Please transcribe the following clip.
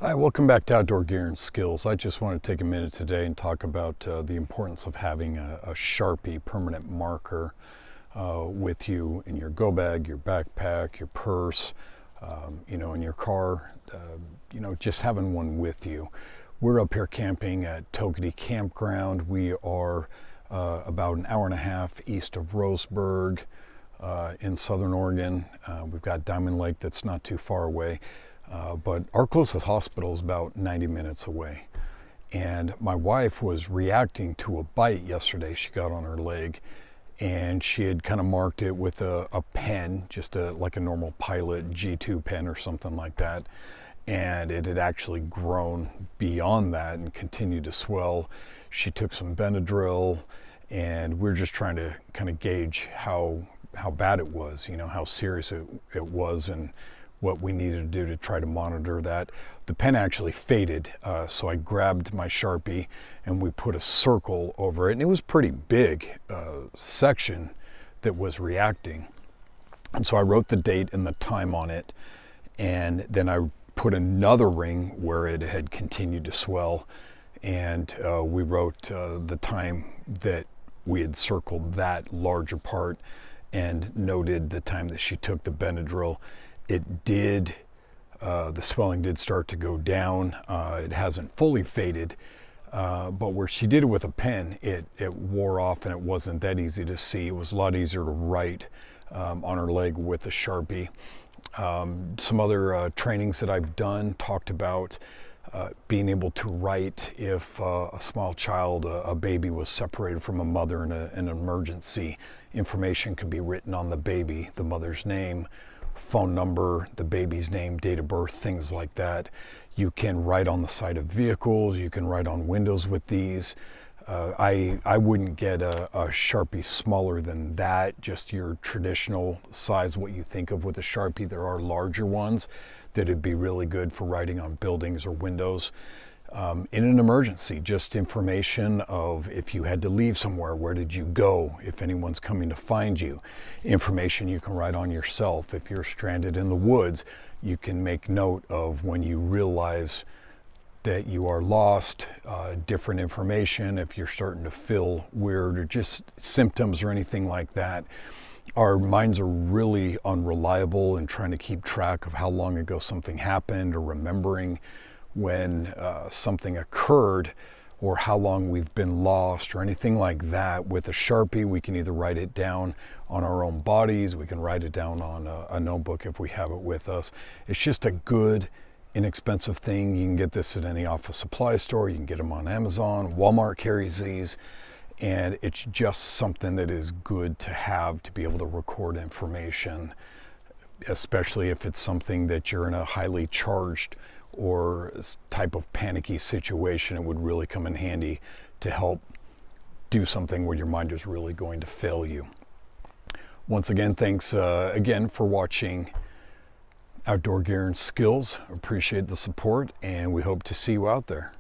Hi, welcome back to Outdoor Gear and Skills. I just want to take a minute today and talk about the importance of having a Sharpie permanent marker with you in your go bag, your backpack, your purse, in your car, just having one with you. We're up here camping at Toketee Campground. We are about an hour and a half east of Roseburg in Southern Oregon. We've got Diamond Lake that's not too far away. But our closest hospital is about 90 minutes away. And my wife was reacting to a bite yesterday she got on her leg, and she had kind of marked it with a pen, just like a normal Pilot G2 pen or something like that. And it had actually grown beyond that and continued to swell. She took some Benadryl, and we're just trying to kind of gauge how bad it was, how serious it was, and what we needed to do to try to monitor that. The pen actually faded, so I grabbed my Sharpie and we put a circle over it, and it was pretty big section that was reacting. And so I wrote the date and the time on it, and then I put another ring where it had continued to swell, and we wrote the time that we had circled that larger part and noted the time that she took the Benadryl. It did, the swelling did start to go down. It hasn't fully faded, but where she did it with a pen, it wore off, and it wasn't that easy to see. It was a lot easier to write on her leg with a Sharpie. Some other trainings that I've done talked about being able to write if a small child, a baby, was separated from a mother in an emergency. Information could be written on the baby, the mother's name, phone number, the baby's name, date of birth, things like that. You can write on the side of vehicles, you can write on windows with these. I wouldn't get a Sharpie smaller than that, just your traditional size, what you think of with a Sharpie. There are larger ones that would be really good for writing on buildings or windows. In an emergency, just information of if you had to leave somewhere, where did you go, if anyone's coming to find you. Information you can write on yourself. If you're stranded in the woods, you can make note of when you realize that you are lost, different information, if you're starting to feel weird or just symptoms or anything like that. Our minds are really unreliable in trying to keep track of how long ago something happened, or remembering when something occurred, or how long we've been lost, or anything like that. With a Sharpie, we can either write it down on our own bodies, we can write it down on a notebook if we have it with us. It's just a good, inexpensive thing. You can get this at any office supply store, you can get them on Amazon, Walmart carries these, and it's just something that is good to have to be able to record information, especially if it's something that you're in a highly charged or type of panicky situation. It would really come in handy to help do something where your mind is really going to fail you. Once again, thanks again for watching Outdoor Gear and Skills. Appreciate the support, and we hope to see you out there.